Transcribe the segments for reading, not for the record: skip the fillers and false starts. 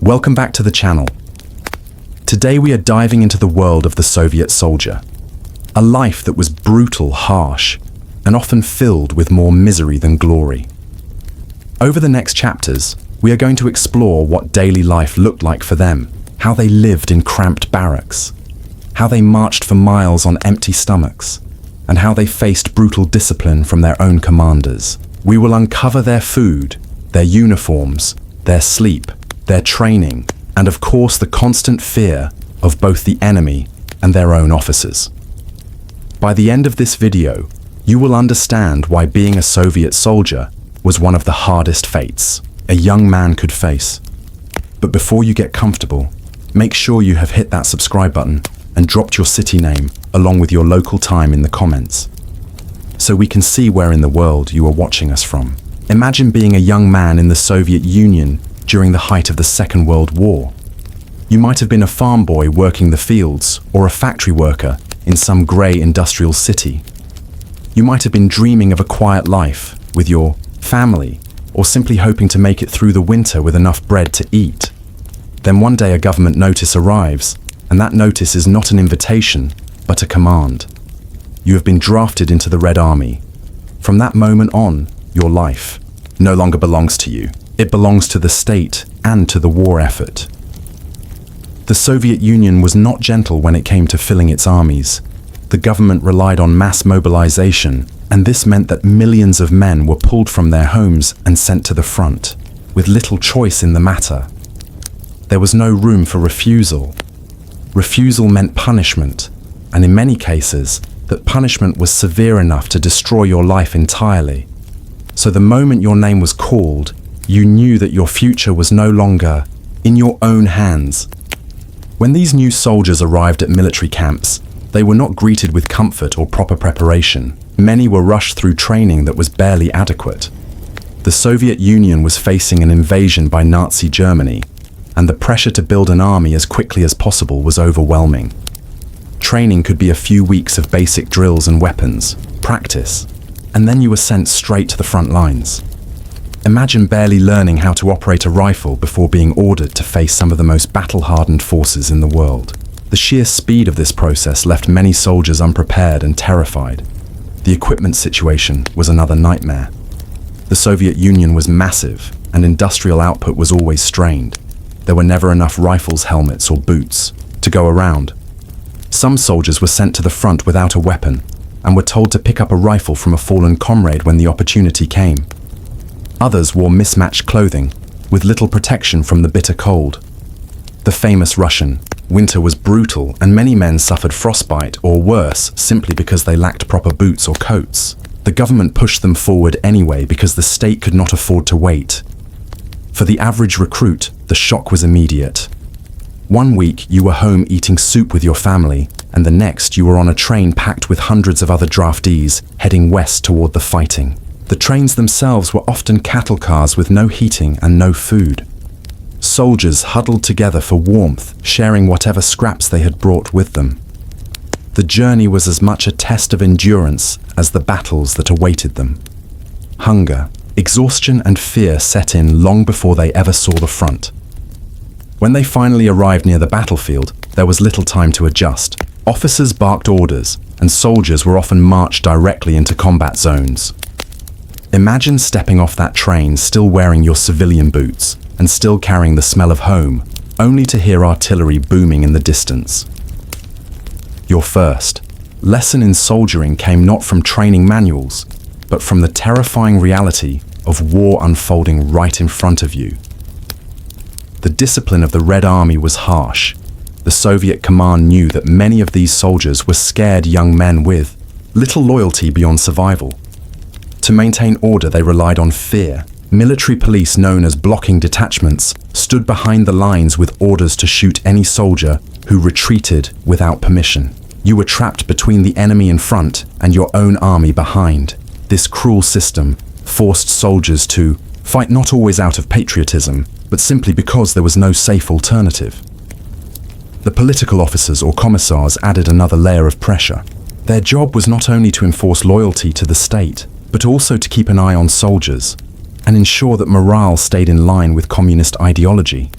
Welcome back to the channel. Today we are diving into the world of the Soviet soldier. A life that was brutal, harsh, and often filled with more misery than glory. Over the next chapters, we are going to explore what daily life looked like for them, how they lived in cramped barracks, how they marched for miles on empty stomachs, and how they faced brutal discipline from their own commanders. We will uncover their food, their uniforms, their sleep, their training, and of course the constant fear of both the enemy and their own officers. By the end of this video, you will understand why being a Soviet soldier was one of the hardest fates a young man could face. But before you get comfortable, make sure you have hit that subscribe button and dropped your city name along with your local time in the comments, so we can see where in the world you are watching us from. Imagine being a young man in the Soviet Union during the height of the Second World War. You might have been a farm boy working the fields or a factory worker in some grey industrial city. You might have been dreaming of a quiet life with your family or simply hoping to make it through the winter with enough bread to eat. Then one day a government notice arrives, and that notice is not an invitation, but a command. You have been drafted into the Red Army. From that moment on, your life no longer belongs to you. It belongs to the state and to the war effort. The Soviet Union was not gentle when it came to filling its armies. The government relied on mass mobilization, and this meant that millions of men were pulled from their homes and sent to the front, with little choice in the matter. There was no room for refusal. Refusal meant punishment, and in many cases, that punishment was severe enough to destroy your life entirely. So the moment your name was called, you knew that your future was no longer in your own hands. When these new soldiers arrived at military camps, they were not greeted with comfort or proper preparation. Many were rushed through training that was barely adequate. The Soviet Union was facing an invasion by Nazi Germany, and the pressure to build an army as quickly as possible was overwhelming. Training could be a few weeks of basic drills and weapons, practice, and then you were sent straight to the front lines. Imagine barely learning how to operate a rifle before being ordered to face some of the most battle-hardened forces in the world. The sheer speed of this process left many soldiers unprepared and terrified. The equipment situation was another nightmare. The Soviet Union was massive, and industrial output was always strained. There were never enough rifles, helmets, or boots to go around. Some soldiers were sent to the front without a weapon, and were told to pick up a rifle from a fallen comrade when the opportunity came. Others wore mismatched clothing, with little protection from the bitter cold. The famous Russian winter was brutal, and many men suffered frostbite or worse simply because they lacked proper boots or coats. The government pushed them forward anyway because the state could not afford to wait. For the average recruit, the shock was immediate. One week you were home eating soup with your family, and the next you were on a train packed with hundreds of other draftees heading west toward the fighting. The trains themselves were often cattle cars with no heating and no food. Soldiers huddled together for warmth, sharing whatever scraps they had brought with them. The journey was as much a test of endurance as the battles that awaited them. Hunger, exhaustion, and fear set in long before they ever saw the front. When they finally arrived near the battlefield, there was little time to adjust. Officers barked orders, and soldiers were often marched directly into combat zones. Imagine stepping off that train still wearing your civilian boots and still carrying the smell of home, only to hear artillery booming in the distance. Your first lesson in soldiering came not from training manuals, but from the terrifying reality of war unfolding right in front of you. The discipline of the Red Army was harsh. The Soviet command knew that many of these soldiers were scared young men with little loyalty beyond survival. To maintain order, they relied on fear. Military police known as blocking detachments stood behind the lines with orders to shoot any soldier who retreated without permission. You were trapped between the enemy in front and your own army behind. This cruel system forced soldiers to fight not always out of patriotism, but simply because there was no safe alternative. The political officers or commissars added another layer of pressure. Their job was not only to enforce loyalty to the state, but also to keep an eye on soldiers and ensure that morale stayed in line with communist ideology.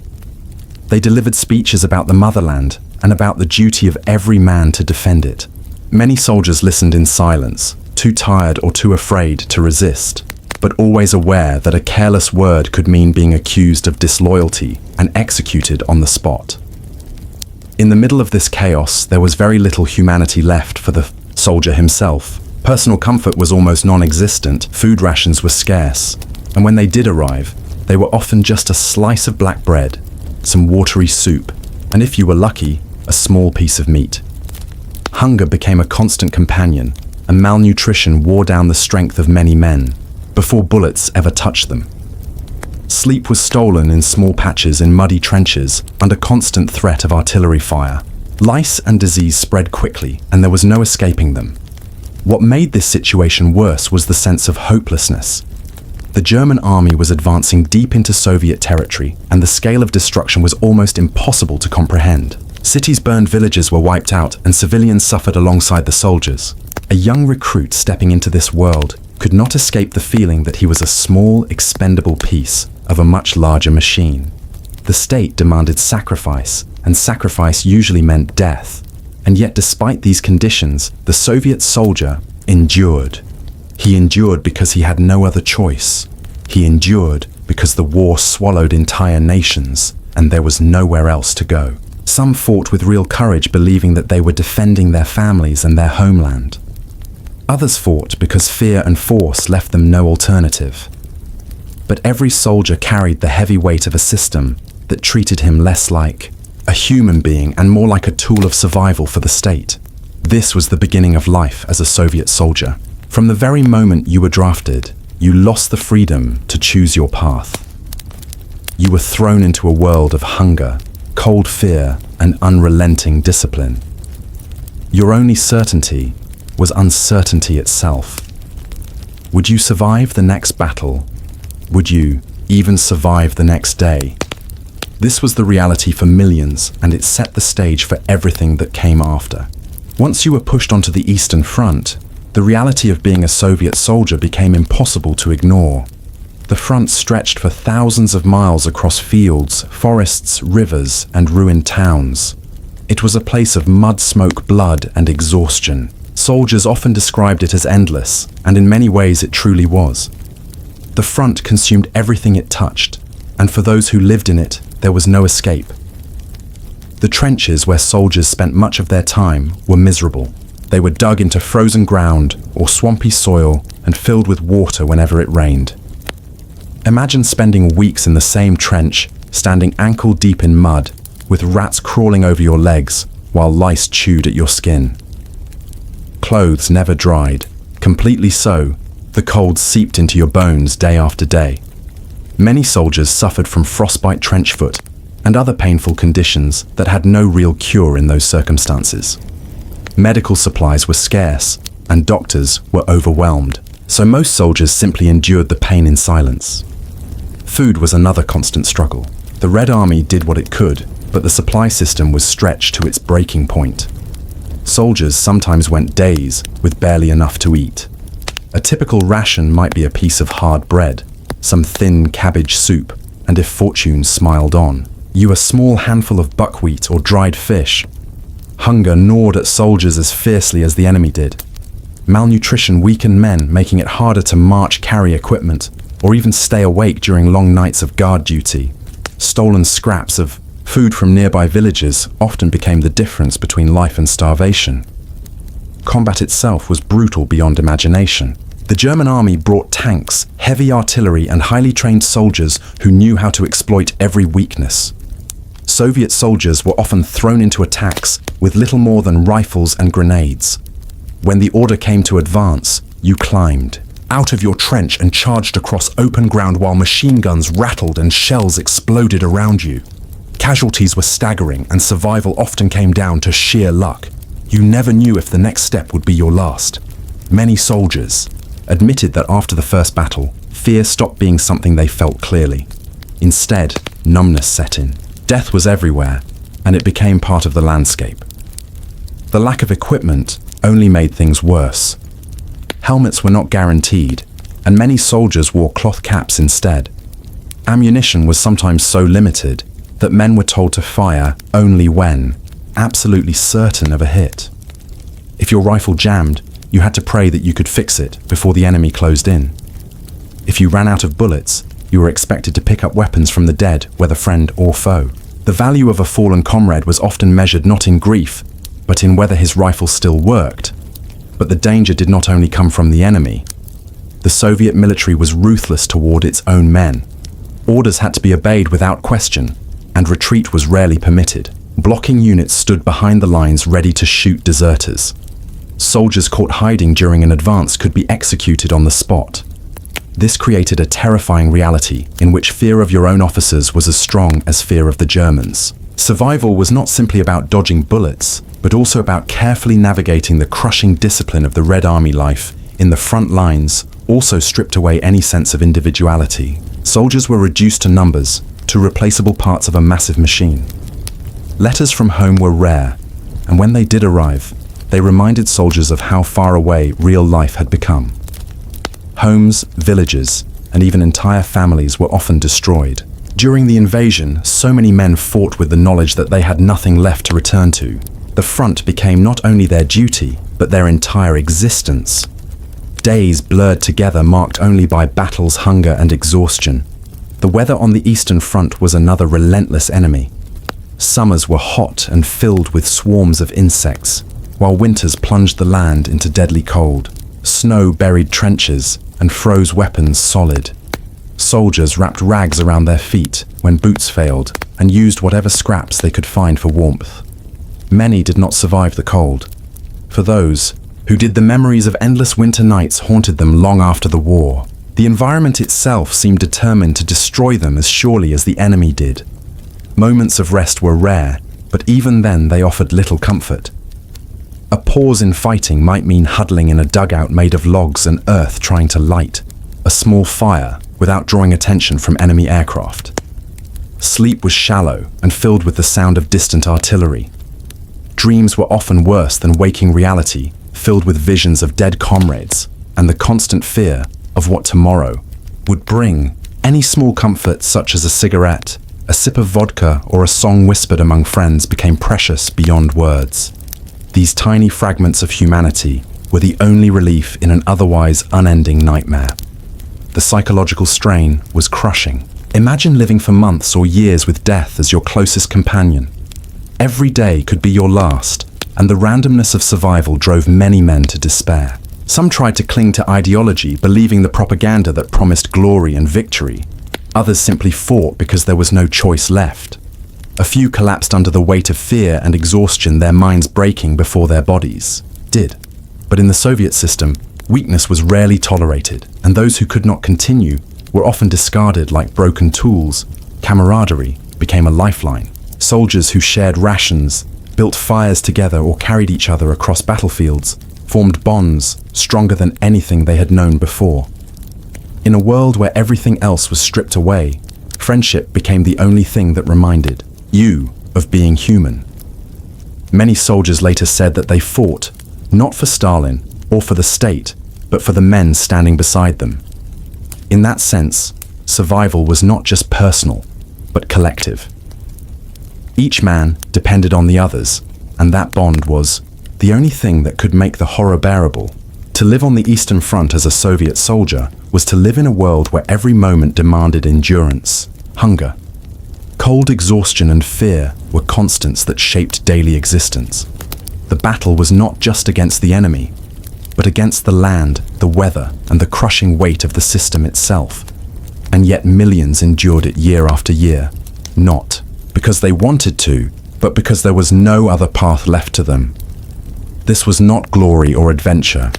They delivered speeches about the motherland and about the duty of every man to defend it. Many soldiers listened in silence, too tired or too afraid to resist, but always aware that a careless word could mean being accused of disloyalty and executed on the spot. In the middle of this chaos, there was very little humanity left for the soldier himself. Personal comfort was almost non-existent, food rations were scarce, and when they did arrive, they were often just a slice of black bread, some watery soup, and if you were lucky, a small piece of meat. Hunger became a constant companion, and malnutrition wore down the strength of many men, before bullets ever touched them. Sleep was stolen in small patches in muddy trenches under constant threat of artillery fire. Lice and disease spread quickly, and there was no escaping them. What made this situation worse was the sense of hopelessness. The German army was advancing deep into Soviet territory, and the scale of destruction was almost impossible to comprehend. Cities burned, villages were wiped out, and civilians suffered alongside the soldiers. A young recruit stepping into this world could not escape the feeling that he was a small, expendable piece of a much larger machine. The state demanded sacrifice, and sacrifice usually meant death. And yet, despite these conditions, the Soviet soldier endured. He endured because he had no other choice. He endured because the war swallowed entire nations, and there was nowhere else to go. Some fought with real courage, believing that they were defending their families and their homeland. Others fought because fear and force left them no alternative. But every soldier carried the heavy weight of a system that treated him less like a human being and more like a tool of survival for the state. This was the beginning of life as a Soviet soldier. From the very moment you were drafted, you lost the freedom to choose your path. You were thrown into a world of hunger, cold fear, and unrelenting discipline. Your only certainty was uncertainty itself. Would you survive the next battle? Would you even survive the next day? This was the reality for millions, and it set the stage for everything that came after. Once you were pushed onto the Eastern Front, the reality of being a Soviet soldier became impossible to ignore. The front stretched for thousands of miles across fields, forests, rivers, and ruined towns. It was a place of mud, smoke, blood, and exhaustion. Soldiers often described it as endless, and in many ways it truly was. The front consumed everything it touched, and for those who lived in it, there was no escape. The trenches where soldiers spent much of their time were miserable. They were dug into frozen ground or swampy soil and filled with water whenever it rained. Imagine spending weeks in the same trench, standing ankle deep in mud, with rats crawling over your legs while lice chewed at your skin. Clothes never dried. Completely so, the cold seeped into your bones day after day. Many soldiers suffered from frostbite, trench foot, and other painful conditions that had no real cure in those circumstances. Medical supplies were scarce, and doctors were overwhelmed, so most soldiers simply endured the pain in silence. Food was another constant struggle. The Red Army did what it could, but the supply system was stretched to its breaking point. Soldiers sometimes went days with barely enough to eat. A typical ration might be a piece of hard bread, some thin cabbage soup, and if fortune smiled on, a small handful of buckwheat or dried fish. Hunger gnawed at soldiers as fiercely as the enemy did. Malnutrition weakened men, making it harder to march, carry equipment, or even stay awake during long nights of guard duty. Stolen scraps of food from nearby villages often became the difference between life and starvation. Combat itself was brutal beyond imagination. The German army brought tanks, heavy artillery, and highly trained soldiers who knew how to exploit every weakness. Soviet soldiers were often thrown into attacks with little more than rifles and grenades. When the order came to advance, you climbed out of your trench and charged across open ground while machine guns rattled and shells exploded around you. Casualties were staggering, and survival often came down to sheer luck. You never knew if the next step would be your last. Many soldiers admitted that after the first battle, fear stopped being something they felt clearly. Instead, numbness set in. Death was everywhere, and it became part of the landscape. The lack of equipment only made things worse. Helmets were not guaranteed, and many soldiers wore cloth caps instead. Ammunition was sometimes so limited, that men were told to fire only when absolutely certain of a hit. If your rifle jammed, you had to pray that you could fix it before the enemy closed in. If you ran out of bullets, you were expected to pick up weapons from the dead, whether friend or foe. The value of a fallen comrade was often measured not in grief, but in whether his rifle still worked. But the danger did not only come from the enemy. The Soviet military was ruthless toward its own men. Orders had to be obeyed without question, and retreat was rarely permitted. Blocking units stood behind the lines ready to shoot deserters. Soldiers caught hiding during an advance could be executed on the spot. This created a terrifying reality in which fear of your own officers was as strong as fear of the Germans. Survival was not simply about dodging bullets, but also about carefully navigating the crushing discipline of the Red Army life in the front lines, also stripped away any sense of individuality. Soldiers were reduced to numbers, to replaceable parts of a massive machine. Letters from home were rare, and when they did arrive, they reminded soldiers of how far away real life had become. Homes, villages, and even entire families were often destroyed. During the invasion, so many men fought with the knowledge that they had nothing left to return to. The front became not only their duty, but their entire existence. Days blurred together, marked only by battles, hunger, and exhaustion. The weather on the Eastern Front was another relentless enemy. Summers were hot and filled with swarms of insects, while winters plunged the land into deadly cold. Snow buried trenches and froze weapons solid. Soldiers wrapped rags around their feet when boots failed and used whatever scraps they could find for warmth. Many did not survive the cold. For those who did, the memories of endless winter nights haunted them long after the war. The environment itself seemed determined to destroy them as surely as the enemy did. Moments of rest were rare, but even then they offered little comfort. A pause in fighting might mean huddling in a dugout made of logs and earth trying to light a small fire without drawing attention from enemy aircraft. Sleep was shallow and filled with the sound of distant artillery. Dreams were often worse than waking reality, filled with visions of dead comrades and the constant fear of what tomorrow would bring. Any small comfort, such as a cigarette, a sip of vodka, or a song whispered among friends, became precious beyond words. These tiny fragments of humanity were the only relief in an otherwise unending nightmare. The psychological strain was crushing. Imagine living for months or years with death as your closest companion. Every day could be your last, and the randomness of survival drove many men to despair. Some tried to cling to ideology, believing the propaganda that promised glory and victory. Others simply fought because there was no choice left. A few collapsed under the weight of fear and exhaustion, their minds breaking before their bodies did. But in the Soviet system, weakness was rarely tolerated, and those who could not continue were often discarded like broken tools. Camaraderie became a lifeline. Soldiers who shared rations, built fires together, or carried each other across battlefields formed bonds stronger than anything they had known before. In a world where everything else was stripped away, friendship became the only thing that reminded you of being human. Many soldiers later said that they fought not for Stalin or for the state, but for the men standing beside them. In that sense, survival was not just personal, but collective. Each man depended on the others, and that bond was the only thing that could make the horror bearable. To live on the Eastern Front as a Soviet soldier was to live in a world where every moment demanded endurance, hunger. Cold, exhaustion, and fear were constants that shaped daily existence. The battle was not just against the enemy, but against the land, the weather, and the crushing weight of the system itself. And yet millions endured it year after year, not because they wanted to, but because there was no other path left to them. This was not glory or adventure.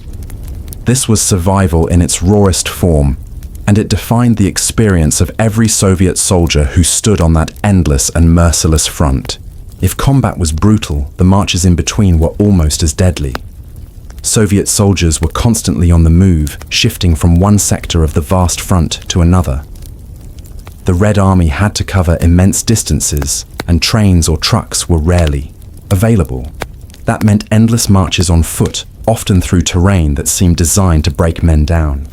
This was survival in its rawest form, and it defined the experience of every Soviet soldier who stood on that endless and merciless front. If combat was brutal, the marches in between were almost as deadly. Soviet soldiers were constantly on the move, shifting from one sector of the vast front to another. The Red Army had to cover immense distances, and trains or trucks were rarely available. That meant endless marches on foot, often through terrain that seemed designed to break men down.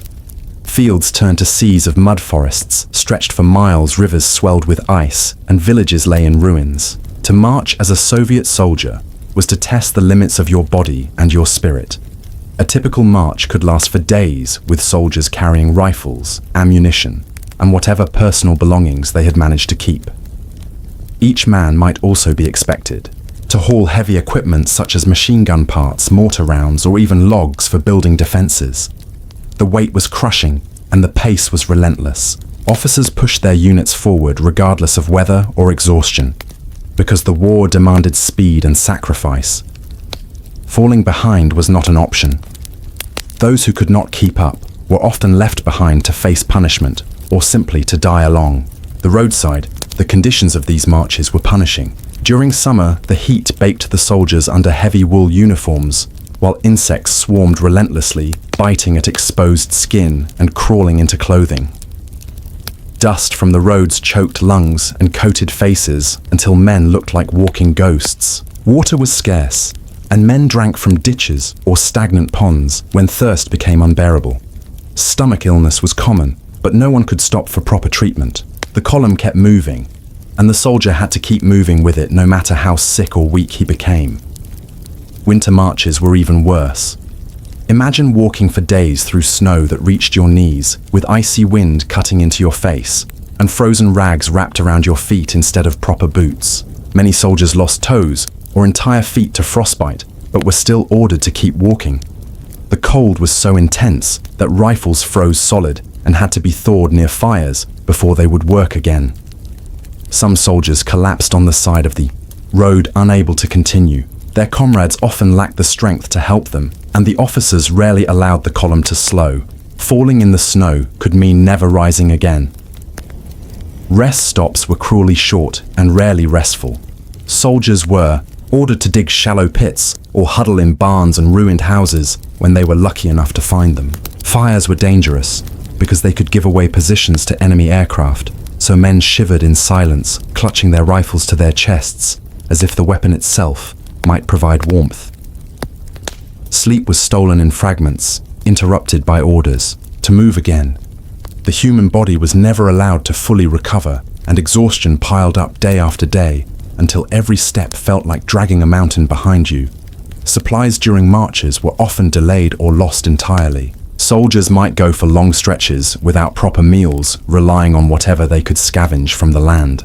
Fields turned to seas of mud forests, stretched for miles, rivers swelled with ice, and villages lay in ruins. To march as a Soviet soldier was to test the limits of your body and your spirit. A typical march could last for days, with soldiers carrying rifles, ammunition, and whatever personal belongings they had managed to keep. Each man might also be expected to haul heavy equipment such as machine gun parts, mortar rounds, or even logs for building defenses. The weight was crushing, and the pace was relentless. Officers pushed their units forward regardless of weather or exhaustion, because the war demanded speed and sacrifice. Falling behind was not an option. Those who could not keep up were often left behind to face punishment or simply to die along. The roadside, the conditions of these marches were punishing. During summer, the heat baked the soldiers under heavy wool uniforms, while insects swarmed relentlessly, biting at exposed skin and crawling into clothing. Dust from the roads choked lungs and coated faces until men looked like walking ghosts. Water was scarce, and men drank from ditches or stagnant ponds when thirst became unbearable. Stomach illness was common, but no one could stop for proper treatment. The column kept moving, and the soldier had to keep moving with it no matter how sick or weak he became. Winter marches were even worse. Imagine walking for days through snow that reached your knees, with icy wind cutting into your face, and frozen rags wrapped around your feet instead of proper boots. Many soldiers lost toes or entire feet to frostbite, but were still ordered to keep walking. The cold was so intense that rifles froze solid and had to be thawed near fires before they would work again. Some soldiers collapsed on the side of the road, unable to continue. Their comrades often lacked the strength to help them, and the officers rarely allowed the column to slow. Falling in the snow could mean never rising again. Rest stops were cruelly short and rarely restful. Soldiers were ordered to dig shallow pits or huddle in barns and ruined houses when they were lucky enough to find them. Fires were dangerous because they could give away positions to enemy aircraft, so men shivered in silence, clutching their rifles to their chests as if the weapon itself might provide warmth. Sleep was stolen in fragments, interrupted by orders to move again. The human body was never allowed to fully recover, and exhaustion piled up day after day until every step felt like dragging a mountain behind you. Supplies during marches were often delayed or lost entirely. Soldiers might go for long stretches without proper meals, relying on whatever they could scavenge from the land.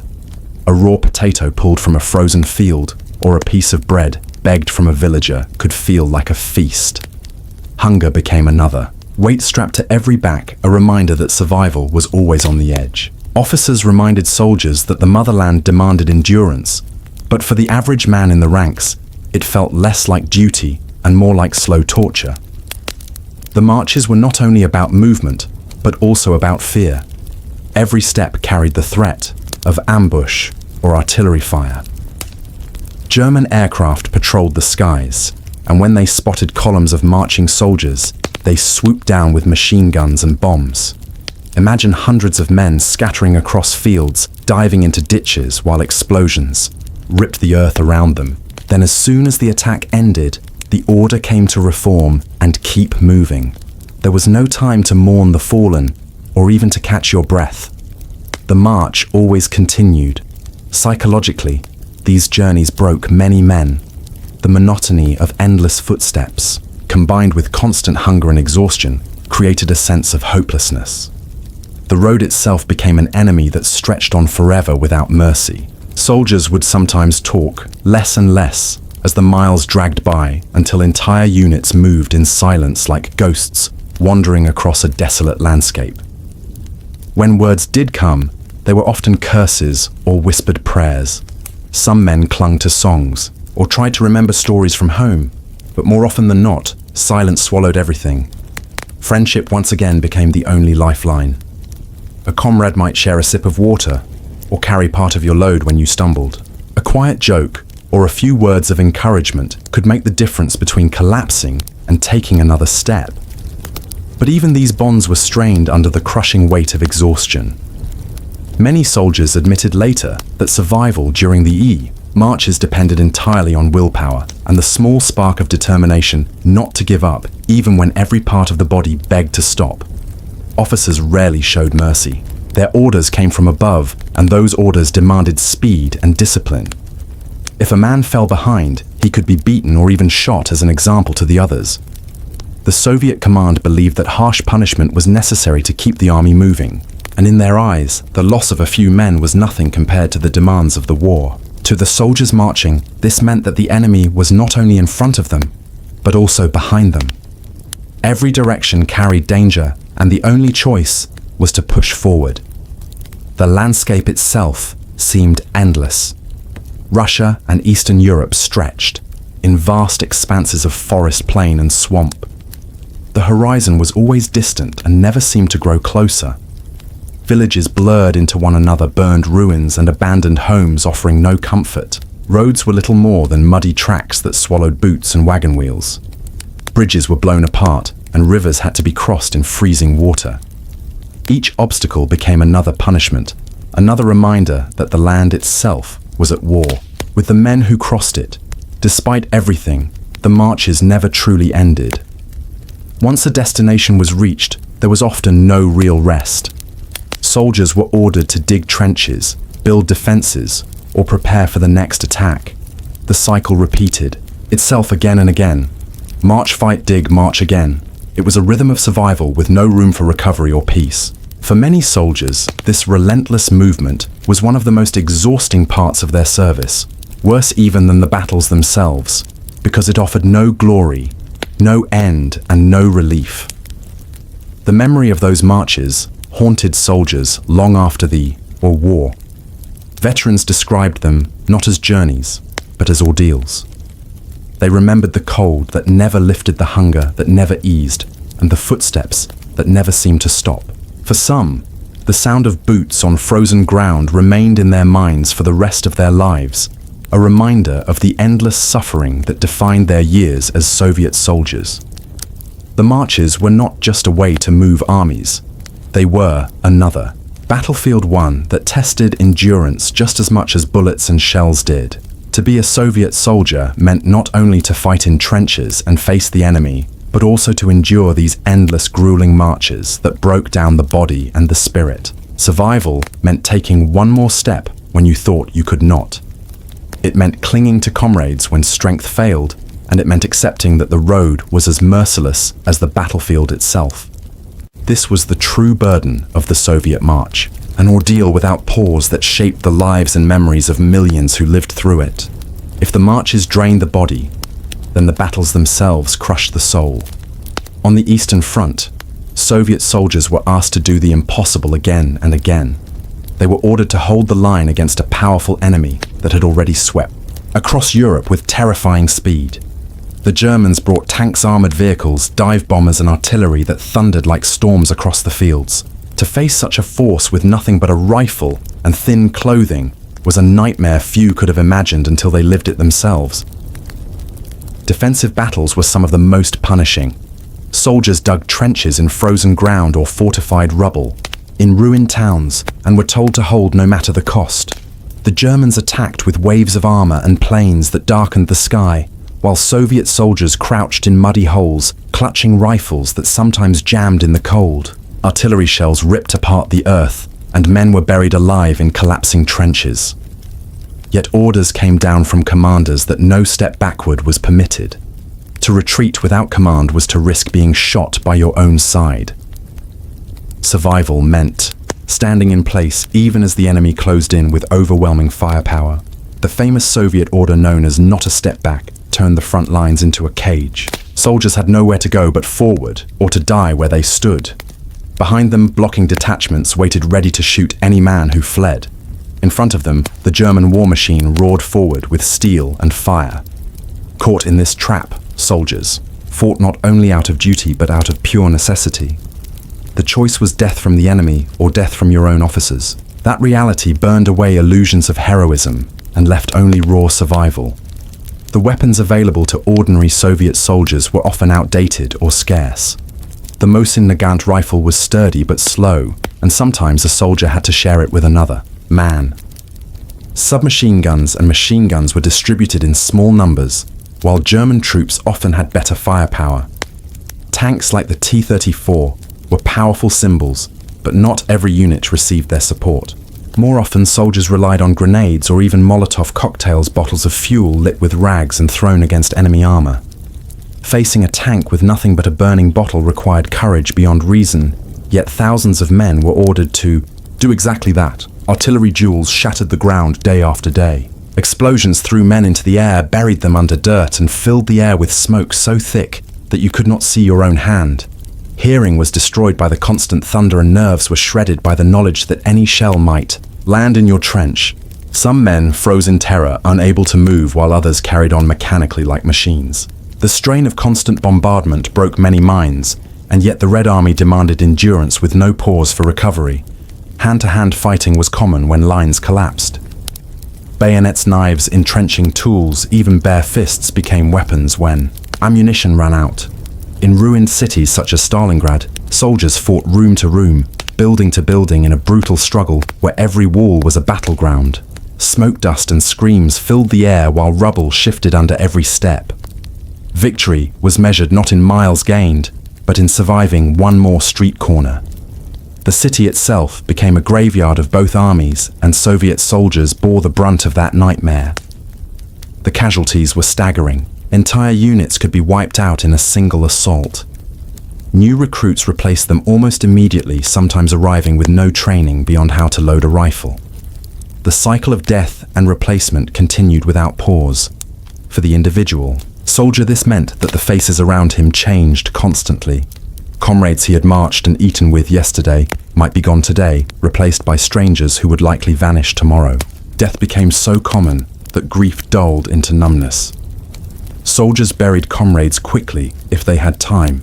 A raw potato pulled from a frozen field or a piece of bread begged from a villager could feel like a feast. Hunger became another. Weight strapped to every back, a reminder that survival was always on the edge. Officers reminded soldiers that the motherland demanded endurance, but for the average man in the ranks, it felt less like duty and more like slow torture. The marches were not only about movement, but also about fear. Every step carried the threat of ambush or artillery fire. German aircraft patrolled the skies, and when they spotted columns of marching soldiers, they swooped down with machine guns and bombs. Imagine hundreds of men scattering across fields, diving into ditches while explosions ripped the earth around them. Then as soon as the attack ended, the order came to reform and keep moving. There was no time to mourn the fallen or even to catch your breath. The march always continued. Psychologically, these journeys broke many men. The monotony of endless footsteps, combined with constant hunger and exhaustion, created a sense of hopelessness. The road itself became an enemy that stretched on forever without mercy. Soldiers would sometimes talk, less and less, as the miles dragged by until entire units moved in silence like ghosts wandering across a desolate landscape. When words did come, they were often curses or whispered prayers. Some men clung to songs or tried to remember stories from home, but more often than not, silence swallowed everything. Friendship once again became the only lifeline. A comrade might share a sip of water or carry part of your load when you stumbled. A quiet joke or a few words of encouragement could make the difference between collapsing and taking another step. But even these bonds were strained under the crushing weight of exhaustion. Many soldiers admitted later that survival during the marches depended entirely on willpower and the small spark of determination not to give up even when every part of the body begged to stop. officers rarely showed mercy. Their orders came from above, and those orders demanded speed and discipline. If a man fell behind, he could be beaten or even shot as an example to the others. The Soviet command believed that harsh punishment was necessary to keep the army moving, and in their eyes, the loss of a few men was nothing compared to the demands of the war. To the soldiers marching, this meant that the enemy was not only in front of them, but also behind them. Every direction carried danger, and the only choice was to push forward. The landscape itself seemed endless. Russia and Eastern Europe stretched in vast expanses of forest, plain, and swamp. The horizon was always distant and never seemed to grow closer. Villages blurred into one another, burned ruins and abandoned homes offering no comfort. Roads were little more than muddy tracks that swallowed boots and wagon wheels. Bridges were blown apart, and rivers had to be crossed in freezing water. Each obstacle became another punishment, another reminder that the land itself was at war with the men who crossed it. Despite everything, the marches never truly ended. Once a destination was reached, there was often no real rest. Soldiers were ordered to dig trenches, build defenses, or prepare for the next attack. The cycle repeated itself again and again. March, fight, dig, march again. It was a rhythm of survival with no room for recovery or peace. For many soldiers, this relentless movement was one of the most exhausting parts of their service, worse even than the battles themselves, because it offered no glory, no end, and no relief. The memory of those marches haunted soldiers long after the war. Veterans described them not as journeys, but as ordeals. They remembered the cold that never lifted, the hunger that never eased, and the footsteps that never seemed to stop. For some, the sound of boots on frozen ground remained in their minds for the rest of their lives, a reminder of the endless suffering that defined their years as Soviet soldiers. The marches were not just a way to move armies. They were another battlefield, one that tested endurance just as much as bullets and shells did. To be a Soviet soldier meant not only to fight in trenches and face the enemy, but also to endure these endless, grueling marches that broke down the body and the spirit. Survival meant taking one more step when you thought you could not. It meant clinging to comrades when strength failed, and it meant accepting that the road was as merciless as the battlefield itself. This was the true burden of the Soviet march, an ordeal without pause that shaped the lives and memories of millions who lived through it. If the marches drained the body, then the battles themselves crushed the soul. On the Eastern Front, Soviet soldiers were asked to do the impossible again and again. They were ordered to hold the line against a powerful enemy that had already swept across Europe with terrifying speed. The Germans brought tanks, armored vehicles, dive bombers, and artillery that thundered like storms across the fields. To face such a force with nothing but a rifle and thin clothing was a nightmare few could have imagined until they lived it themselves. Defensive battles were some of the most punishing. Soldiers dug trenches in frozen ground or fortified rubble, in ruined towns, and were told to hold no matter the cost. The Germans attacked with waves of armor and planes that darkened the sky, while Soviet soldiers crouched in muddy holes, clutching rifles that sometimes jammed in the cold. Artillery shells ripped apart the earth, and men were buried alive in collapsing trenches. Yet orders came down from commanders that no step backward was permitted. To retreat without command was to risk being shot by your own side. Survival meant standing in place even as the enemy closed in with overwhelming firepower. The famous Soviet order known as "not a step back" turned the front lines into a cage. Soldiers had nowhere to go but forward, or to die where they stood. Behind them, blocking detachments waited ready to shoot any man who fled. In front of them, the German war machine roared forward with steel and fire. Caught in this trap, soldiers fought not only out of duty but out of pure necessity. The choice was death from the enemy or death from your own officers. That reality burned away illusions of heroism and left only raw survival. The weapons available to ordinary Soviet soldiers were often outdated or scarce. The Mosin Nagant rifle was sturdy but slow, and sometimes a soldier had to share it with another man. Submachine guns and machine guns were distributed in small numbers, while German troops often had better firepower. Tanks like the T-34 were powerful symbols, but not every unit received their support. More often, soldiers relied on grenades or even Molotov cocktails, bottles of fuel lit with rags and thrown against enemy armor. Facing a tank with nothing but a burning bottle required courage beyond reason, yet thousands of men were ordered to do exactly that. Artillery duels shattered the ground day after day. Explosions threw men into the air, buried them under dirt, and filled the air with smoke so thick that you could not see your own hand. Hearing was destroyed by the constant thunder, and nerves were shredded by the knowledge that any shell might land in your trench. Some men froze in terror, unable to move, while others carried on mechanically like machines. The strain of constant bombardment broke many minds, and yet the Red Army demanded endurance with no pause for recovery. Hand-to-hand fighting was common when lines collapsed. Bayonets, knives, entrenching tools, even bare fists became weapons when ammunition ran out. In ruined cities such as Stalingrad, soldiers fought room to room, building to building in a brutal struggle where every wall was a battleground. Smoke dust and screams filled the air while rubble shifted under every step. Victory was measured not in miles gained, but in surviving one more street corner. The city itself became a graveyard of both armies, and Soviet soldiers bore the brunt of that nightmare. The casualties were staggering. Entire units could be wiped out in a single assault. New recruits replaced them almost immediately, sometimes arriving with no training beyond how to load a rifle. The cycle of death and replacement continued without pause. For the individual soldier, this meant that the faces around him changed constantly. Comrades he had marched and eaten with yesterday might be gone today, replaced by strangers who would likely vanish tomorrow. Death became so common that grief dulled into numbness. Soldiers buried comrades quickly if they had time,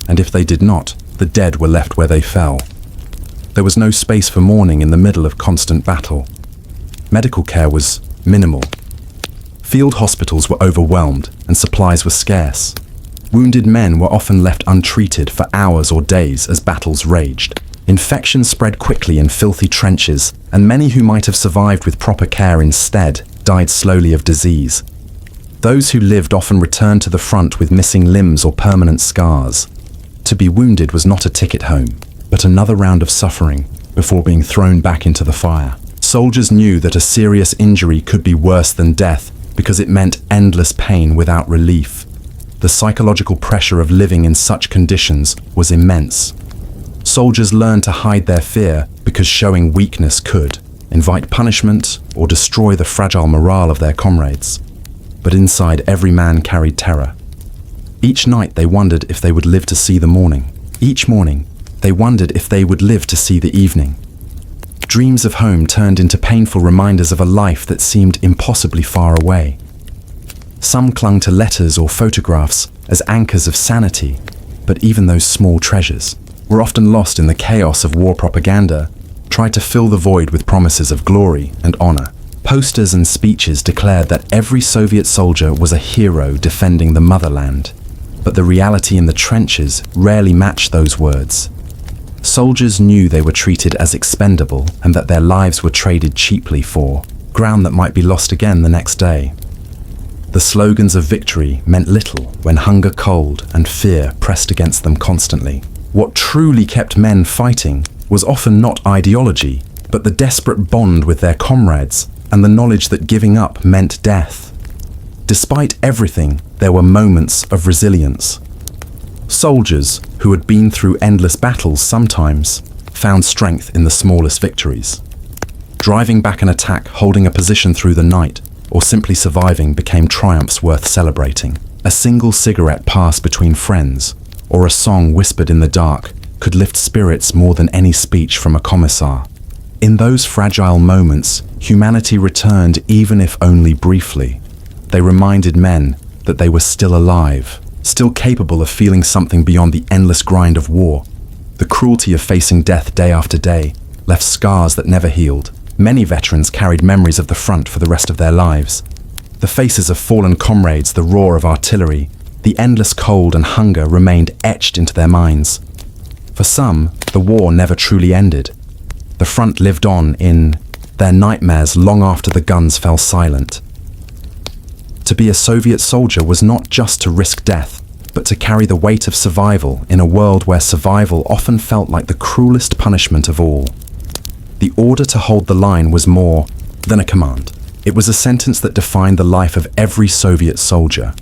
and if they did not, the dead were left where they fell. There was no space for mourning in the middle of constant battle. Medical care was minimal. Field hospitals were overwhelmed and supplies were scarce. Wounded men were often left untreated for hours or days as battles raged. Infections spread quickly in filthy trenches, and many who might have survived with proper care instead died slowly of disease. Those who lived often returned to the front with missing limbs or permanent scars. To be wounded was not a ticket home, but another round of suffering before being thrown back into the fire. Soldiers knew that a serious injury could be worse than death because it meant endless pain without relief. The psychological pressure of living in such conditions was immense. Soldiers learned to hide their fear because showing weakness could invite punishment or destroy the fragile morale of their comrades. But inside, every man carried terror. Each night they wondered if they would live to see the morning. Each morning, they wondered if they would live to see the evening. Dreams of home turned into painful reminders of a life that seemed impossibly far away. Some clung to letters or photographs as anchors of sanity, but even those small treasures were often lost in the chaos of war propaganda, tried to fill the void with promises of glory and honor. Posters and speeches declared that every Soviet soldier was a hero defending the motherland, but the reality in the trenches rarely matched those words. Soldiers knew they were treated as expendable and that their lives were traded cheaply for ground that might be lost again the next day. The slogans of victory meant little when hunger, cold, and fear pressed against them constantly. What truly kept men fighting was often not ideology, but the desperate bond with their comrades and the knowledge that giving up meant death. Despite everything, there were moments of resilience. Soldiers, who had been through endless battles sometimes, found strength in the smallest victories. Driving back an attack, holding a position through the night, or simply surviving became triumphs worth celebrating. A single cigarette passed between friends, or a song whispered in the dark, could lift spirits more than any speech from a commissar. In those fragile moments, humanity returned, even if only briefly. They reminded men that they were still alive, still capable of feeling something beyond the endless grind of war. The cruelty of facing death day after day left scars that never healed. Many veterans carried memories of the front for the rest of their lives. The faces of fallen comrades, the roar of artillery, the endless cold and hunger remained etched into their minds. For some, the war never truly ended. The front lived on in their nightmares long after the guns fell silent. To be a Soviet soldier was not just to risk death, but but to carry the weight of survival in a world where survival often felt like the cruelest punishment of all. The order to hold the line was more than a command. It was a sentence that defined the life of every Soviet soldier.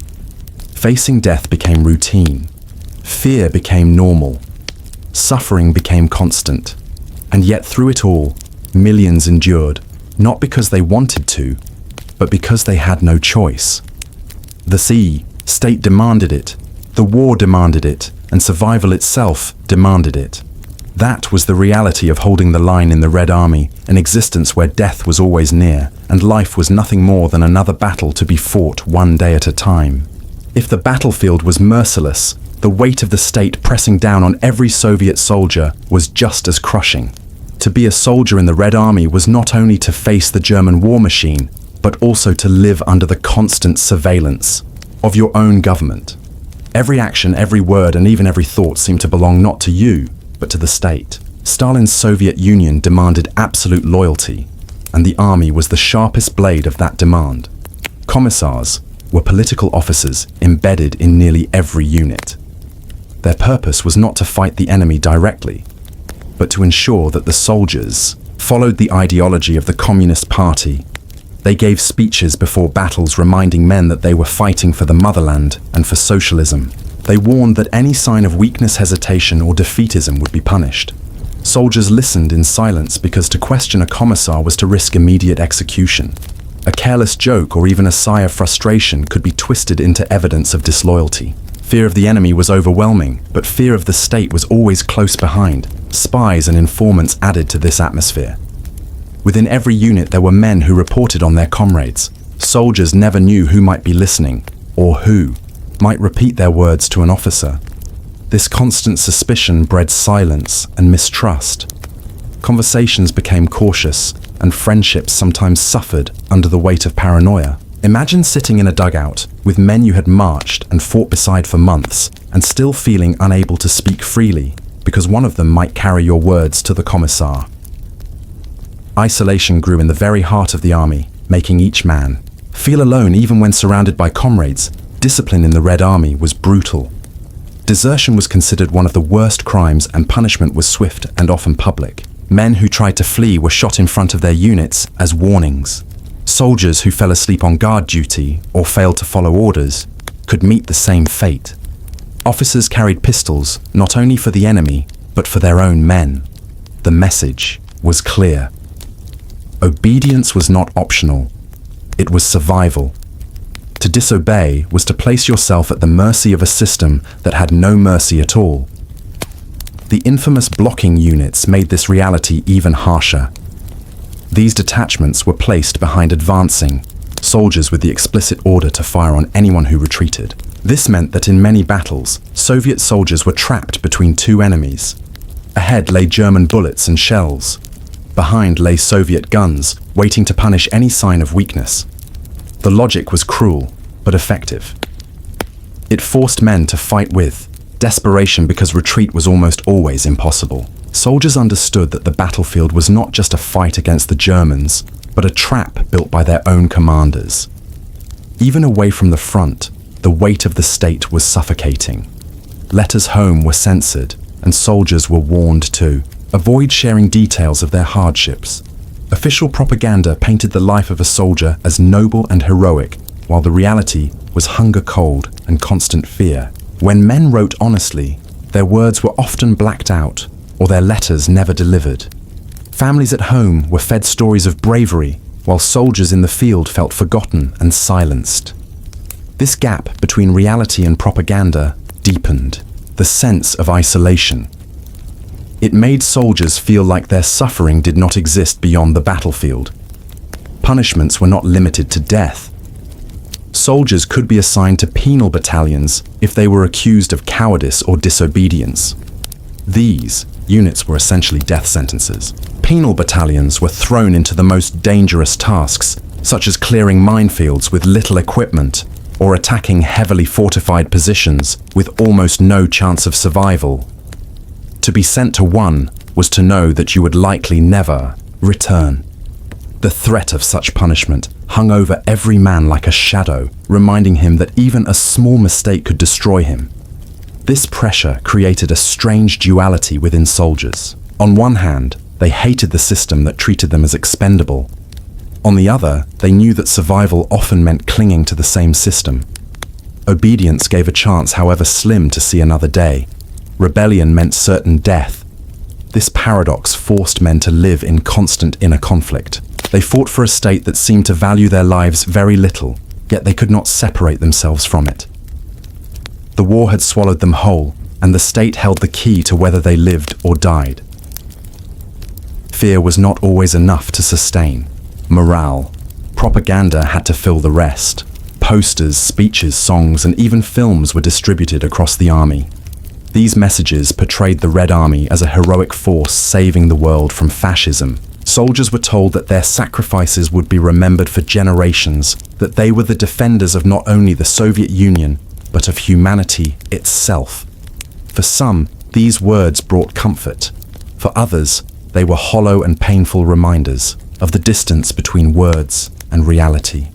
Facing death became routine. Fear became normal. Suffering became constant. And yet through it all, millions endured, not because they wanted to, but because they had no choice. The state demanded it, the war demanded it, and survival itself demanded it. That was the reality of holding the line in the Red Army, an existence where death was always near, and life was nothing more than another battle to be fought one day at a time. If the battlefield was merciless, the weight of the state pressing down on every Soviet soldier was just as crushing. To be a soldier in the Red Army was not only to face the German war machine, but also to live under the constant surveillance of your own government. Every action, every word, and even every thought seemed to belong not to you, but to the state. Stalin's Soviet Union demanded absolute loyalty, and the army was the sharpest blade of that demand. Commissars were political officers embedded in nearly every unit. Their purpose was not to fight the enemy directly, but to ensure that the soldiers followed the ideology of the Communist Party. They gave speeches before battles reminding men that they were fighting for the motherland and for socialism. They warned that any sign of weakness, hesitation, or defeatism would be punished. Soldiers listened in silence because to question a commissar was to risk immediate execution. A careless joke or even a sigh of frustration could be twisted into evidence of disloyalty. Fear of the enemy was overwhelming, but fear of the state was always close behind. Spies and informants added to this atmosphere. Within every unit there were men who reported on their comrades. Soldiers never knew who might be listening, or who might repeat their words to an officer. This constant suspicion bred silence and mistrust. Conversations became cautious, and friendships sometimes suffered under the weight of paranoia. Imagine sitting in a dugout with men you had marched and fought beside for months, and still feeling unable to speak freely because one of them might carry your words to the commissar. Isolation grew in the very heart of the army, making each man feel alone even when surrounded by comrades. Discipline in the Red Army was brutal. Desertion was considered one of the worst crimes, and punishment was swift and often public. Men who tried to flee were shot in front of their units as warnings. Soldiers who fell asleep on guard duty or failed to follow orders could meet the same fate. Officers carried pistols not only for the enemy, but for their own men. The message was clear. Obedience was not optional. It was survival. To disobey was to place yourself at the mercy of a system that had no mercy at all. The infamous blocking units made this reality even harsher. These detachments were placed behind advancing soldiers with the explicit order to fire on anyone who retreated. This meant that in many battles, Soviet soldiers were trapped between two enemies. Ahead lay German bullets and shells. Behind lay Soviet guns, waiting to punish any sign of weakness. The logic was cruel, but effective. It forced men to fight with desperation because retreat was almost always impossible. Soldiers understood that the battlefield was not just a fight against the Germans, but a trap built by their own commanders. Even away from the front, the weight of the state was suffocating. Letters home were censored, and soldiers were warned to avoid sharing details of their hardships. Official propaganda painted the life of a soldier as noble and heroic, while the reality was hunger cold and constant fear. When men wrote honestly, their words were often blacked out, or their letters never delivered. Families at home were fed stories of bravery, while soldiers in the field felt forgotten and silenced. This gap between reality and propaganda deepened the sense of isolation. It made soldiers feel like their suffering did not exist beyond the battlefield. Punishments were not limited to death. Soldiers could be assigned to penal battalions if they were accused of cowardice or disobedience. These units were essentially death sentences. Penal battalions were thrown into the most dangerous tasks, such as clearing minefields with little equipment or attacking heavily fortified positions with almost no chance of survival. To be sent to one was to know that you would likely never return. The threat of such punishment hung over every man like a shadow, reminding him that even a small mistake could destroy him. This pressure created a strange duality within soldiers. On one hand, they hated the system that treated them as expendable. On the other, they knew that survival often meant clinging to the same system. Obedience gave a chance, however slim, to see another day. Rebellion meant certain death. This paradox forced men to live in constant inner conflict. They fought for a state that seemed to value their lives very little, yet they could not separate themselves from it. The war had swallowed them whole, and the state held the key to whether they lived or died. Fear was not always enough to sustain. Morale, propaganda had to fill the rest. Posters, speeches, songs, and even films were distributed across the army. These messages portrayed the Red Army as a heroic force saving the world from fascism. Soldiers were told that their sacrifices would be remembered for generations, that they were the defenders of not only the Soviet Union, but of humanity itself. For some, these words brought comfort. For others, they were hollow and painful reminders of the distance between words and reality.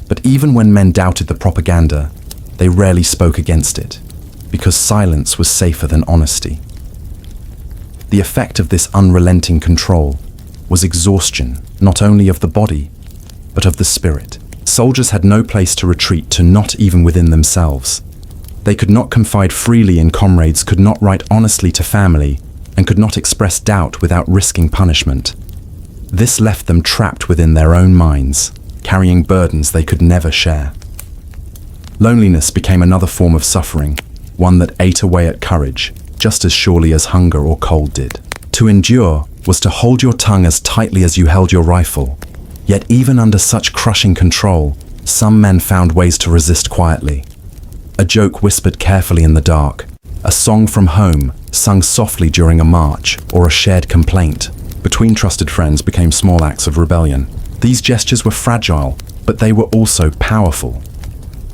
But even when men doubted the propaganda, they rarely spoke against it, because silence was safer than honesty. The effect of this unrelenting control was exhaustion, not only of the body, but of the spirit. Soldiers had no place to retreat to, not even within themselves. They could not confide freely in comrades, could not write honestly to family, and could not express doubt without risking punishment. This left them trapped within their own minds, carrying burdens they could never share. Loneliness became another form of suffering, one that ate away at courage, just as surely as hunger or cold did. To endure was to hold your tongue as tightly as you held your rifle. Yet even under such crushing control, some men found ways to resist quietly. A joke whispered carefully in the dark, a song from home sung softly during a march, or a shared complaint between trusted friends became small acts of rebellion. These gestures were fragile, but they were also powerful.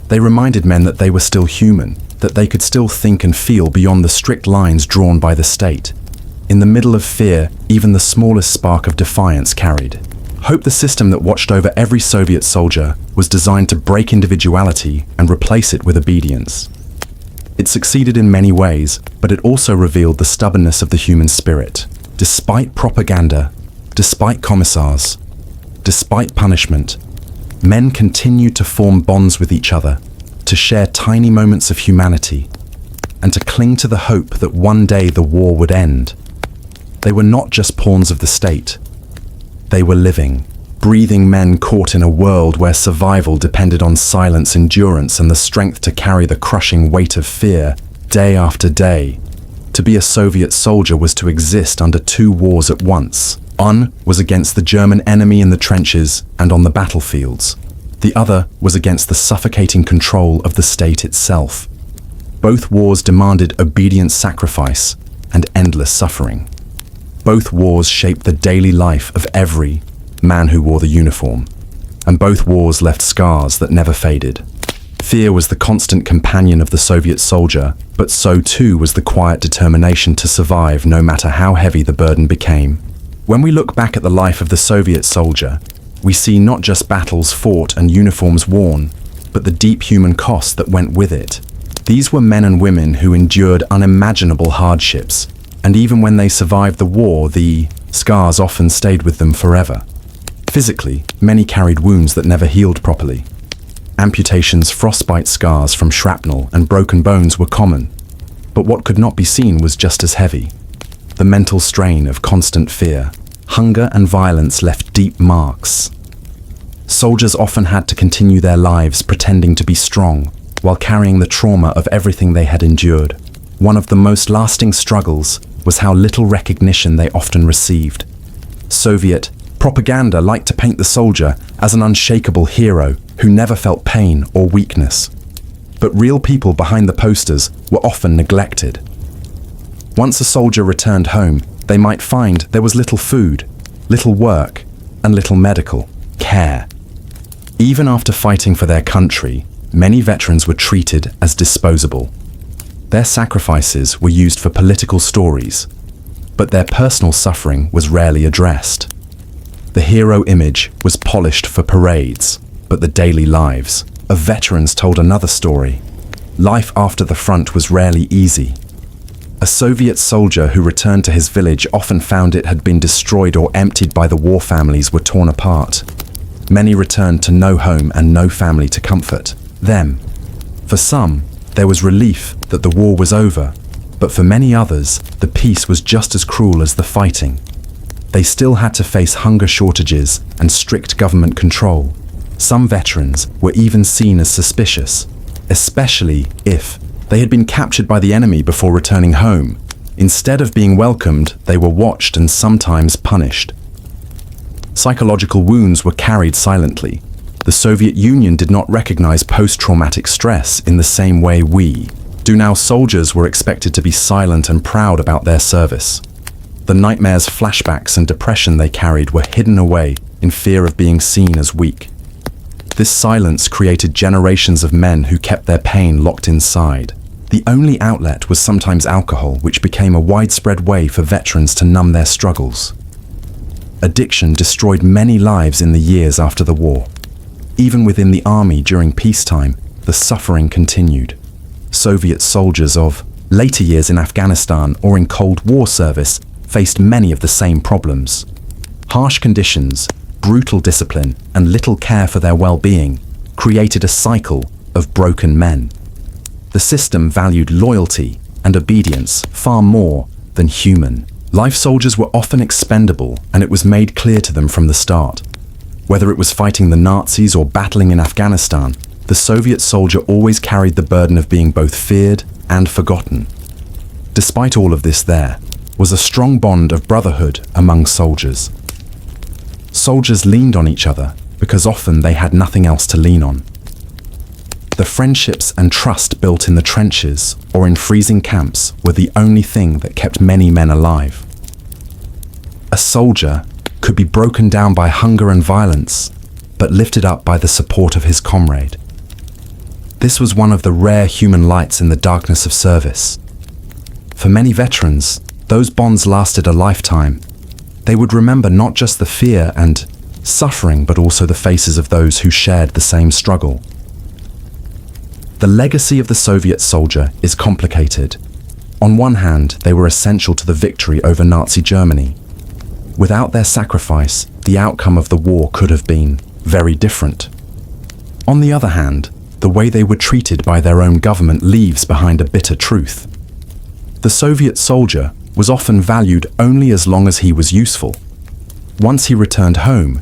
They reminded men that they were still human, that they could still think and feel beyond the strict lines drawn by the state. In the middle of fear, even the smallest spark of defiance carried. Hope, the system that watched over every Soviet soldier, was designed to break individuality and replace it with obedience. It succeeded in many ways, but it also revealed the stubbornness of the human spirit. Despite propaganda, despite commissars, despite punishment, men continued to form bonds with each other, to share tiny moments of humanity, and to cling to the hope that one day the war would end. They were not just pawns of the state. They were living, breathing men caught in a world where survival depended on silence, endurance, and the strength to carry the crushing weight of fear day after day. To be a Soviet soldier was to exist under two wars at once. One was against the German enemy in the trenches and on the battlefields. The other was against the suffocating control of the state itself. Both wars demanded obedient sacrifice and endless suffering. Both wars shaped the daily life of every man who wore the uniform, and both wars left scars that never faded. Fear was the constant companion of the Soviet soldier, but so too was the quiet determination to survive no matter how heavy the burden became. When we look back at the life of the Soviet soldier, we see not just battles fought and uniforms worn, but the deep human cost that went with it. These were men and women who endured unimaginable hardships, and even when they survived the war, the scars often stayed with them forever. Physically, many carried wounds that never healed properly. Amputations, frostbite scars from shrapnel, and broken bones were common. But what could not be seen was just as heavy. The mental strain of constant fear, hunger, and violence left deep marks. Soldiers often had to continue their lives pretending to be strong, while carrying the trauma of everything they had endured. One of the most lasting struggles was how little recognition they often received. Soviet propaganda liked to paint the soldier as an unshakable hero who never felt pain or weakness. But real people behind the posters were often neglected. Once a soldier returned home, they might find there was little food, little work, and little medical care. Even after fighting for their country, many veterans were treated as disposable. Their sacrifices were used for political stories, but their personal suffering was rarely addressed. The hero image was polished for parades, but the daily lives of veterans told another story. life after the front was rarely easy. A Soviet soldier who returned to his village often found it had been destroyed or emptied by the war families were torn apart. Many returned to no home and no family to comfort them. For some, there was relief that the war was over, but for many others, the peace was just as cruel as the fighting. They still had to face hunger shortages and strict government control. Some veterans were even seen as suspicious, especially if they had been captured by the enemy before returning home. Instead of being welcomed, they were watched and sometimes punished. Psychological wounds were carried silently. The Soviet Union did not recognize post-traumatic stress in the same way we do now. Soldiers were expected to be silent and proud about their service. The nightmares, flashbacks, and depression they carried were hidden away in fear of being seen as weak. This silence created generations of men who kept their pain locked inside. The only outlet was sometimes alcohol, which became a widespread way for veterans to numb their struggles. Addiction destroyed many lives in the years after the war. Even within the army during peacetime, the suffering continued. Soviet soldiers of later years in Afghanistan or in Cold War service faced many of the same problems. Harsh conditions, brutal discipline, and little care for their well-being created a cycle of broken men. The system valued loyalty and obedience far more than human. Life soldiers were often expendable, and it was made clear to them from the start. Whether it was fighting the Nazis or battling in Afghanistan, the Soviet soldier always carried the burden of being both feared and forgotten. Despite all of this, there was a strong bond of brotherhood among soldiers. Soldiers leaned on each other because often they had nothing else to lean on. The friendships and trust built in the trenches or in freezing camps were the only thing that kept many men alive. A soldier could be broken down by hunger and violence, but lifted up by the support of his comrade. This was one of the rare human lights in the darkness of service. For many veterans, those bonds lasted a lifetime. They would remember not just the fear and suffering, but also the faces of those who shared the same struggle. The legacy of the Soviet soldier is complicated. On one hand, they were essential to the victory over Nazi Germany. Without their sacrifice, the outcome of the war could have been very different. On the other hand, the way they were treated by their own government leaves behind a bitter truth. The Soviet soldier was often valued only as long as he was useful. Once he returned home,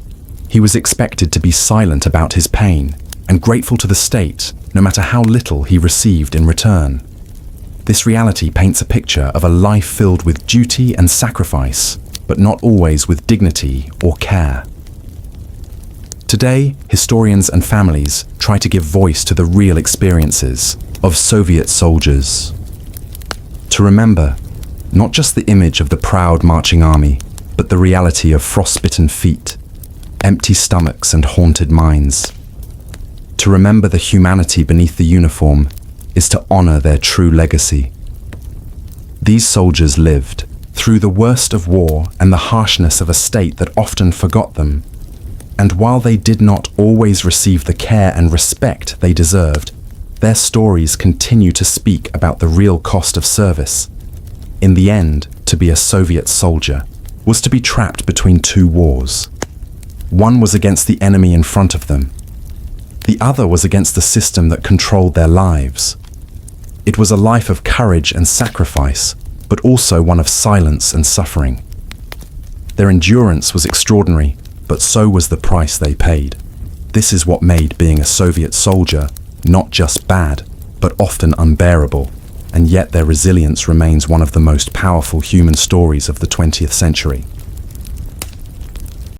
he was expected to be silent about his pain and grateful to the state, no matter how little he received in return. This reality paints a picture of a life filled with duty and sacrifice, but not always with dignity or care. Today, historians and families try to give voice to the real experiences of Soviet soldiers. To remember, not just the image of the proud marching army, but the reality of frostbitten feet, empty stomachs, and haunted minds. To remember the humanity beneath the uniform is to honor their true legacy. These soldiers lived through the worst of war and the harshness of a state that often forgot them. And while they did not always receive the care and respect they deserved, their stories continue to speak about the real cost of service. In the end, to be a Soviet soldier was to be trapped between two wars. One was against the enemy in front of them. The other was against the system that controlled their lives. It was a life of courage and sacrifice, but also one of silence and suffering. Their endurance was extraordinary, but so was the price they paid. This is what made being a Soviet soldier not just bad, but often unbearable, and yet their resilience remains one of the most powerful human stories of the 20th century.